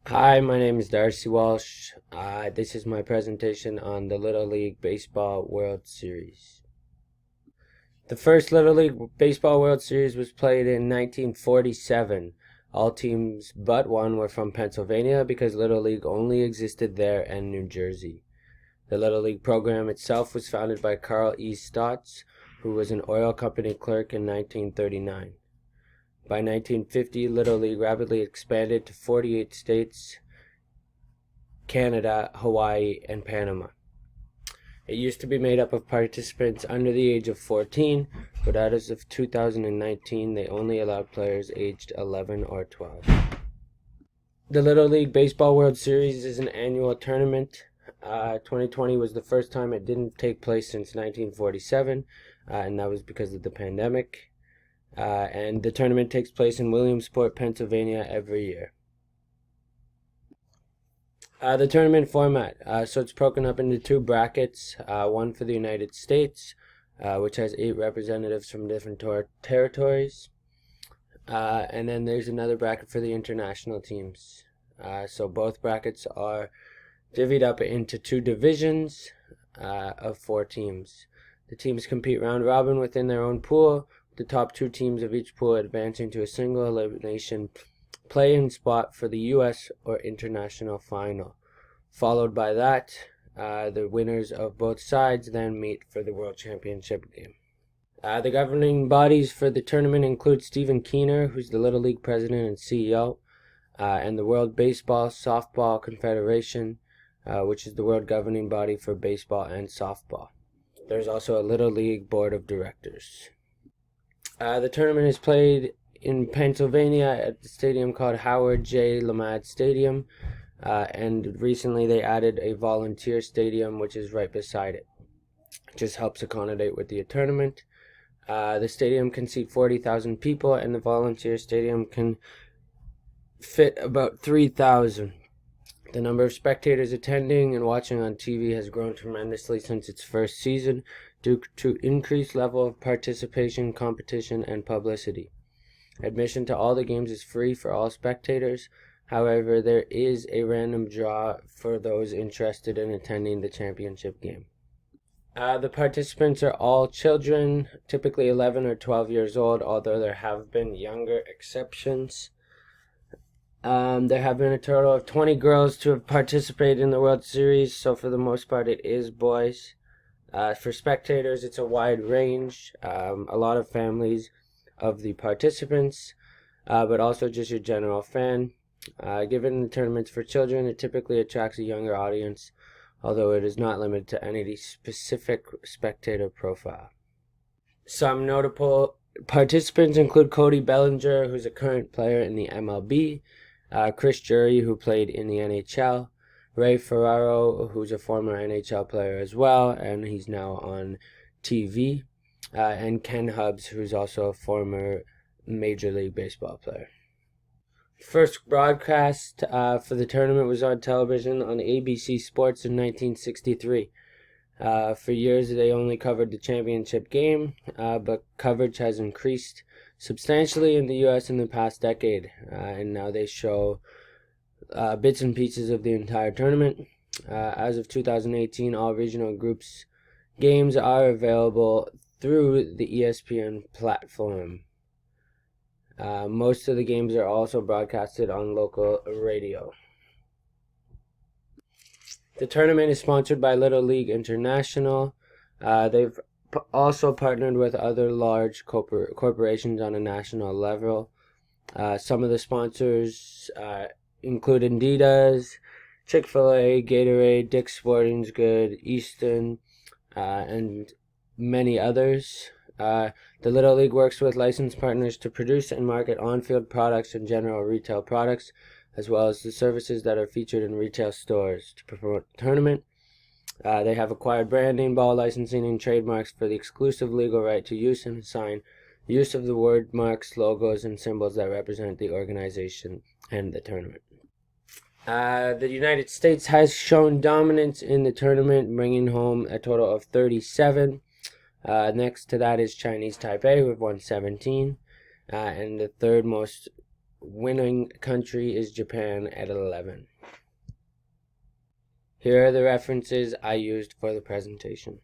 Hi, my name is Darcy Walsh. This is my presentation on the Little League Baseball World Series. The first Little League Baseball World Series was played in 1947. All teams but one were from Pennsylvania because Little League only existed there and New Jersey. The Little League program itself was founded by Carl E. Stotts, who was an oil company clerk in 1939. By 1950, Little League rapidly expanded to 48 states, Canada, Hawaii, and Panama. It used to be made up of participants under the age of 14, but as of 2019, they only allowed players aged 11 or 12. The Little League Baseball World Series is an annual tournament. 2020 was the first time it didn't take place since 1947, and that was because of the pandemic. And the tournament takes place in Williamsport, Pennsylvania every year. The tournament format, so it's broken up into two brackets, one for the United States, which has 8 representatives from different territories, and then there's another bracket for the international teams. So both brackets are divvied up into 2 divisions of 4 teams. The teams compete round robin within their own pool, the top 2 teams of each pool advancing to a single elimination play-in spot for the U.S. or international final. Followed by that, the winners of both sides then meet for the World Championship game. The governing bodies for the tournament include Stephen Keener, who's the Little League president and CEO, and the World Baseball Softball Confederation, which is the world governing body for baseball and softball. There's also a Little League board of directors. The tournament is played in Pennsylvania at the stadium called Howard J. Lamad Stadium, and recently they added a volunteer stadium which is right beside it. It just helps accommodate with the tournament. The stadium can seat 40,000 people, and the volunteer stadium can fit about 3,000. The number of spectators attending and watching on TV has grown tremendously since its first season due to increased level of participation, competition, and publicity. Admission to all the games is free for all spectators. However, there is a random draw for those interested in attending the championship game. The participants are all children, typically 11 or 12 years old, although there have been younger exceptions. There have been a total of 20 girls to have participated in the World Series, so for the most part it is boys. For spectators, it's a wide range, a lot of families of the participants, but also just your general fan. Given the tournaments for children, it typically attracts a younger audience, although it is not limited to any specific spectator profile. Some notable participants include Cody Bellinger, who's a current player in the MLB, Chris Drury, who played in the NHL, Ray Ferraro, who's a former NHL player as well, and he's now on TV, and Ken Hubbs, who's also a former Major League Baseball player. First broadcast for the tournament was on television on ABC Sports in 1963. For years, they only covered the championship game, but coverage has increased substantially in the U.S. in the past decade, and now they show bits and pieces of the entire tournament. As of 2018, all regional groups games are available through the ESPN platform. Most of the games are also broadcasted on local radio. The tournament is sponsored by Little League International. They've also partnered with other large corporations on a national level. Some of the sponsors include Adidas, Chick-fil-A, Gatorade, Dick's Sporting Goods, Easton, and many others. The Little League works with licensed partners to produce and market on-field products and general retail products, as well as the services that are featured in retail stores to promote the tournament. They have acquired branding, ball licensing, and trademarks for the exclusive legal right to use and assign use of the word marks, logos, and symbols that represent the organization and the tournament. The United States has shown dominance in the tournament, bringing home a total of 37. Next to that is Chinese Taipei with 117, and the third most winning country is Japan at 11. Here are the references I used for the presentation.